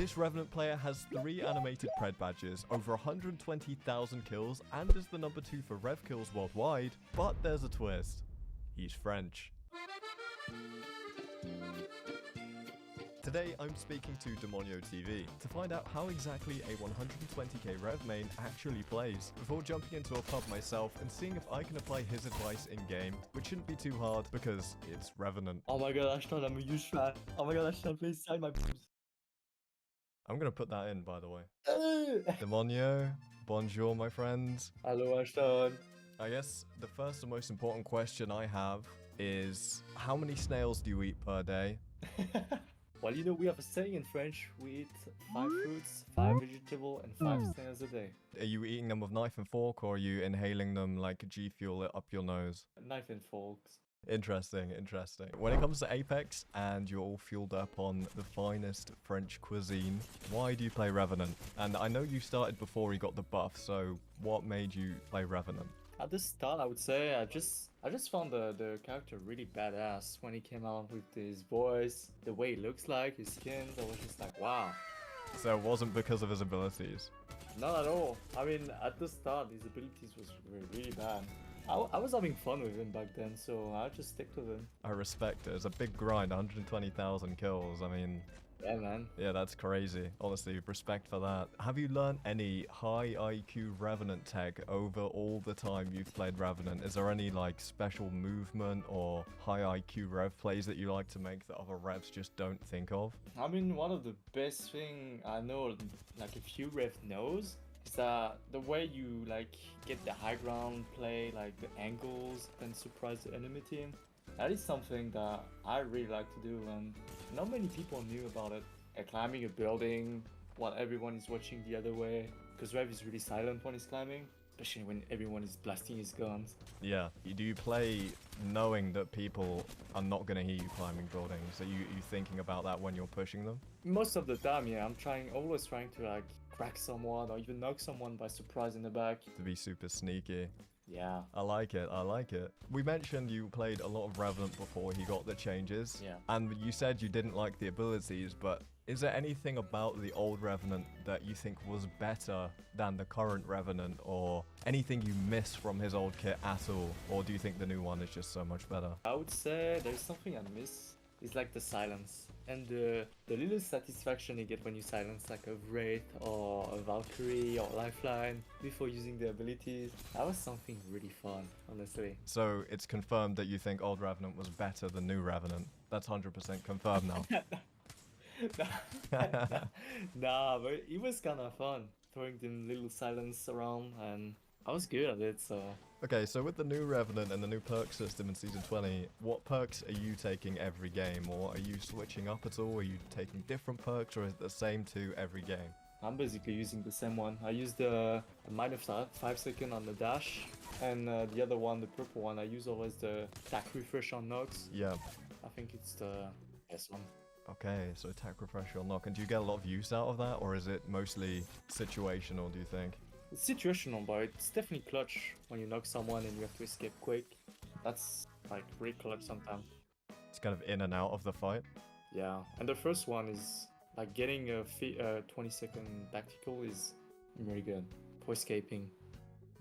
This Revenant player has 3 animated pred badges, over 120,000 kills, and is the number 2 for rev kills worldwide, but there's a twist. He's French. Today I'm speaking to DemoniioTV to find out how exactly a 120k rev main actually plays, before jumping into a pub myself and seeing if I can apply his advice in-game, which shouldn't be too hard because it's Revenant. Oh my god, Ashton, I'm a huge fan. Oh my god, Ashton, please sign my boobs. I'm gonna put that in, by the way. Demonio, bonjour my friends. Hello, Ashton. I guess the first and most important question I have is, how many snails do you eat per day? Well, you know, we have a saying in French, we eat 5 fruits, 5 vegetables, and 5 snails a day. Are you eating them with knife and fork, or are you inhaling them like G Fuel it up your nose? Knife and forks. Interesting, interesting. When it comes to Apex, and you're all fueled up on the finest French cuisine, why do you play Revenant? And I know you started before he got the buff, so what made you play Revenant? At the start, I would say I just found the character really badass when he came out with his voice, the way he looks like, his skin. I was just like, wow. So it wasn't because of his abilities? Not at all. I mean, at the start, his abilities was really bad. I was having fun with him back then, so I just stick with him. I respect it. It's a big grind, 120,000 kills. I mean, yeah, man. Yeah, that's crazy. Honestly, respect for that. Have you learned any high IQ Revenant tech over all the time you've played Revenant? Is there any like special movement or high IQ rev plays that you like to make that other revs just don't think of? I mean, one of the best thing I know, like a few rev knows, is that the way you like get the high ground play, like the angles, and surprise the enemy team. That is something that I really like to do, and not many people knew about it. Climbing a building while everyone is watching the other way, because Rev is really silent when he's climbing, especially when everyone is blasting his guns. Yeah. Do you play knowing that people are not going to hear you climbing buildings? Are you thinking about that when you're pushing them? Most of the time, yeah. I'm always trying to like crack someone or even knock someone by surprise in the back. To be super sneaky. Yeah. I like it, I like it. We mentioned you played a lot of Revenant before he got the changes. Yeah. And you said you didn't like the abilities, but is there anything about the old Revenant that you think was better than the current Revenant, or anything you miss from his old kit at all? Or do you think the new one is just so much better? I would say there's something I miss. It's like the silence. And the little satisfaction you get when you silence like a Wraith or a Valkyrie or Lifeline before using the abilities. That was something really fun, honestly. So it's confirmed that you think old Revenant was better than new Revenant. That's 100% confirmed now. Nah, but it was kind of fun throwing them little silence around, and I was good at it, so... Okay, so with the new Revenant and the new perk system in Season 20, what perks are you taking every game? Or are you switching up at all? Are you taking different perks, or is it the same to every game? I'm basically using the same one. I use the minus 5 second on the dash, and the other one, the purple one, I use always the attack refresh on Nox. Yeah. I think it's the best one. Okay, so attack refresh or knock. And do you get a lot of use out of that, or is it mostly situational, do you think? It's situational, but it's definitely clutch when you knock someone and you have to escape quick. That's like really clutch sometimes. It's kind of in and out of the fight. Yeah, and the first one is like getting a 20-second tactical is very good for escaping.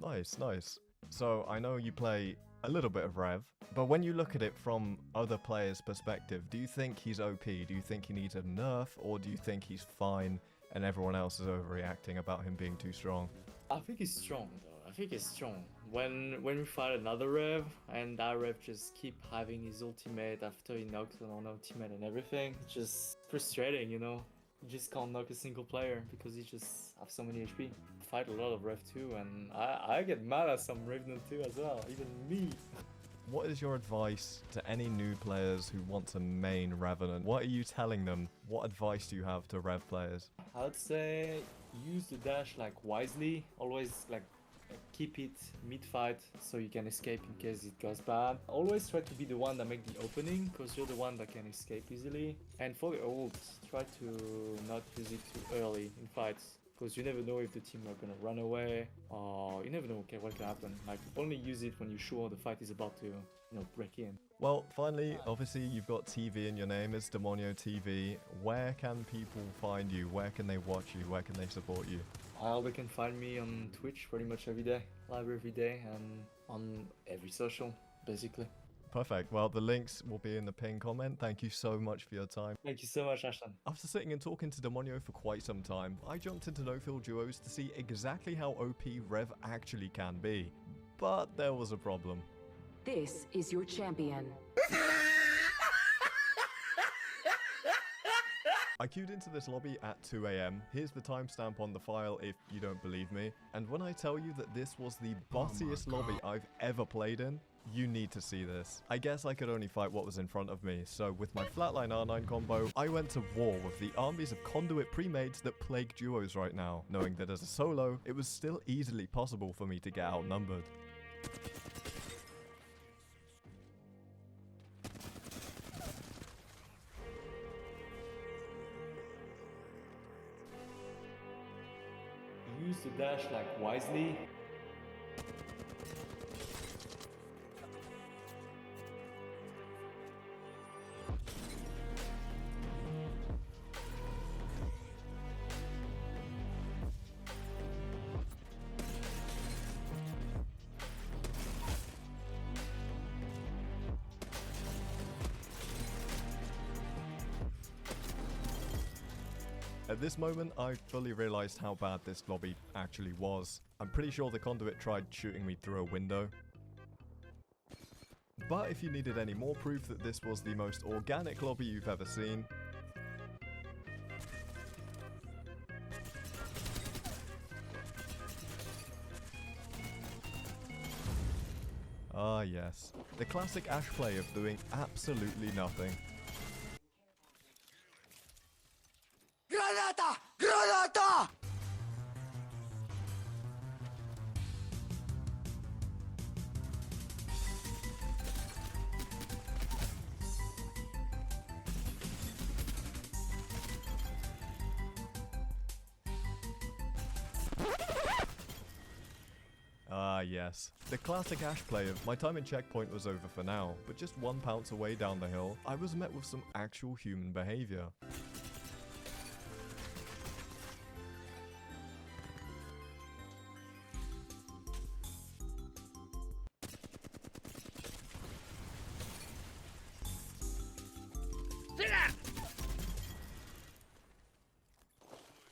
Nice, nice. So I know you play a little bit of Rev, but when you look at it from other players' perspective, do you think he's OP? Do you think he needs a nerf, or do you think he's fine and everyone else is overreacting about him being too strong? I think he's strong though. I think he's strong. When we fight another Rev and that Rev just keep having his ultimate after he knocks on ultimate and everything, it's just frustrating, you know. You just can't knock a single player because he just have so many HP. Fight a lot of Rev too, and I get mad at some Revenant too as well, even me. What is your advice to any new players who want to main Revenant? What are you telling them? What advice do you have to Rev players? I would say use the dash like wisely. Always like keep it mid-fight so you can escape in case it goes bad. Always try to be the one that make the opening because you're the one that can escape easily. And for the ults, try to not use it too early in fights because you never know if the team are gonna run away, or you never know what can happen. Like, only use it when you're sure the fight is about to, break in. Well, finally, obviously you've got TV in your name. It's DemoniioTV. Where can people find you? Where can they watch you? Where can they support you? They can find me on Twitch pretty much every day, live every day, and on every social, basically. Perfect. Well, the links will be in the pinned comment. Thank you so much for your time. Thank you so much, Ashton. After sitting and talking to Demonio for quite some time, I jumped into no-fill duos to see exactly how OP Rev actually can be. But there was a problem. This is your champion. I queued into this lobby at 2 AM. Here's the timestamp on the file if you don't believe me. And when I tell you that this was the bossiest lobby I've ever played in, you need to see this. I guess I could only fight what was in front of me, so with my flatline R9 combo, I went to war with the armies of conduit pre-mates that plague duos right now, knowing that as a solo, it was still easily possible for me to get outnumbered. Use the dash like wisely. At this moment, I fully realized how bad this lobby actually was. I'm pretty sure the conduit tried shooting me through a window. But if you needed any more proof that this was the most organic lobby you've ever seen, ah yes, the classic Ash play of doing absolutely nothing. Granata! Granata! Ah yes, the classic Ash play of my time in checkpoint was over for now, but just 1 pounce away down the hill, I was met with some actual human behavior.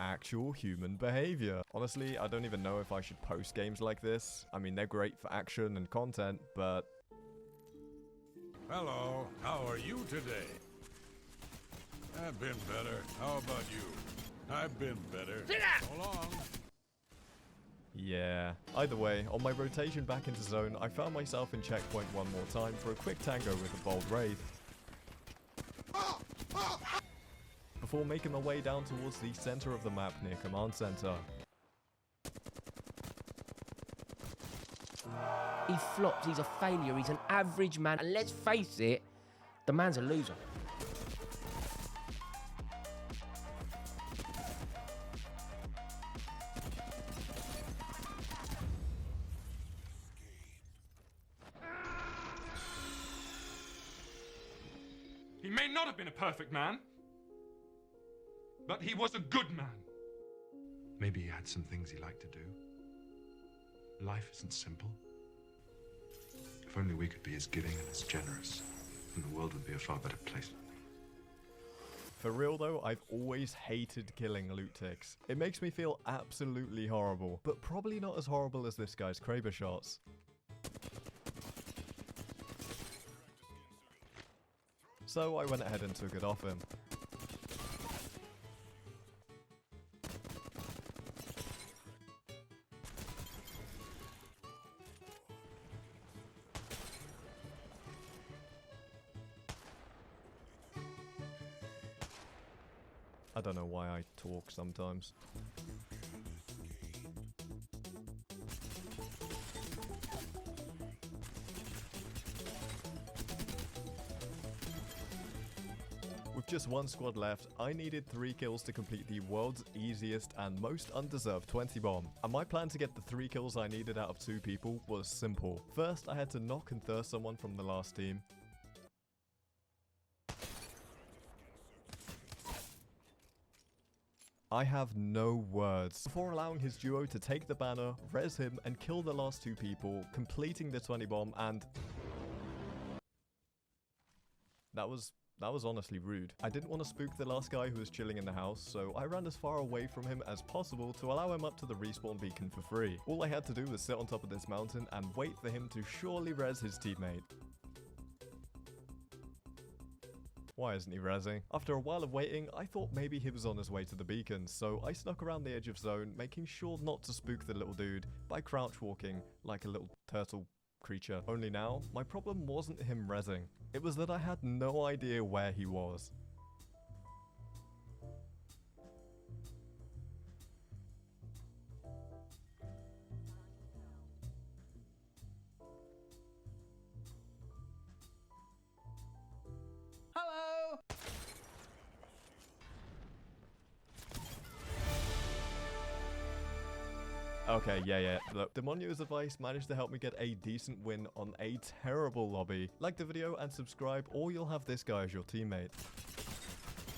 Actual human behavior. Honestly, I don't even know if I should post games like this. I mean, they're great for action and content, but... Hello, how are you today? I've been better. How about you? I've been better. So long. yeah. Either way, on my rotation back into zone, I found myself in checkpoint one more time for a quick tango with a bold raid. Before making my way down towards the center of the map near command center. He flops, he's a failure, he's an average man, and let's face it, the man's a loser. He may not have been a perfect man, but he was a good man. Maybe he had some things he liked to do. Life isn't simple. If only we could be as giving and as generous, then the world would be a far better place. For real though, I've always hated killing loot ticks. It makes me feel absolutely horrible, but probably not as horrible as this guy's Kraber shots. So I went ahead and took it off him. I don't know why I talk sometimes. With just one squad left, I needed 3 kills to complete the world's easiest and most undeserved 20 bomb. And my plan to get the 3 kills I needed out of 2 people was simple. First, I had to knock and thirst someone from the last team. I have no words. Before allowing his duo to take the banner, res him, and kill the last 2 people, completing the 20 bomb, and... That was honestly rude. I didn't want to spook the last guy who was chilling in the house, so I ran as far away from him as possible to allow him up to the respawn beacon for free. All I had to do was sit on top of this mountain and wait for him to surely res his teammate. Why isn't he rezzing? After a while of waiting, I thought maybe he was on his way to the beacon, so I snuck around the edge of zone, making sure not to spook the little dude by crouch walking like a little turtle creature. Only now, my problem wasn't him rezzing. It was that I had no idea where he was. Hello! Okay, yeah. Look, Demonio's advice managed to help me get a decent win on a terrible lobby. Like the video and subscribe, or you'll have this guy as your teammate.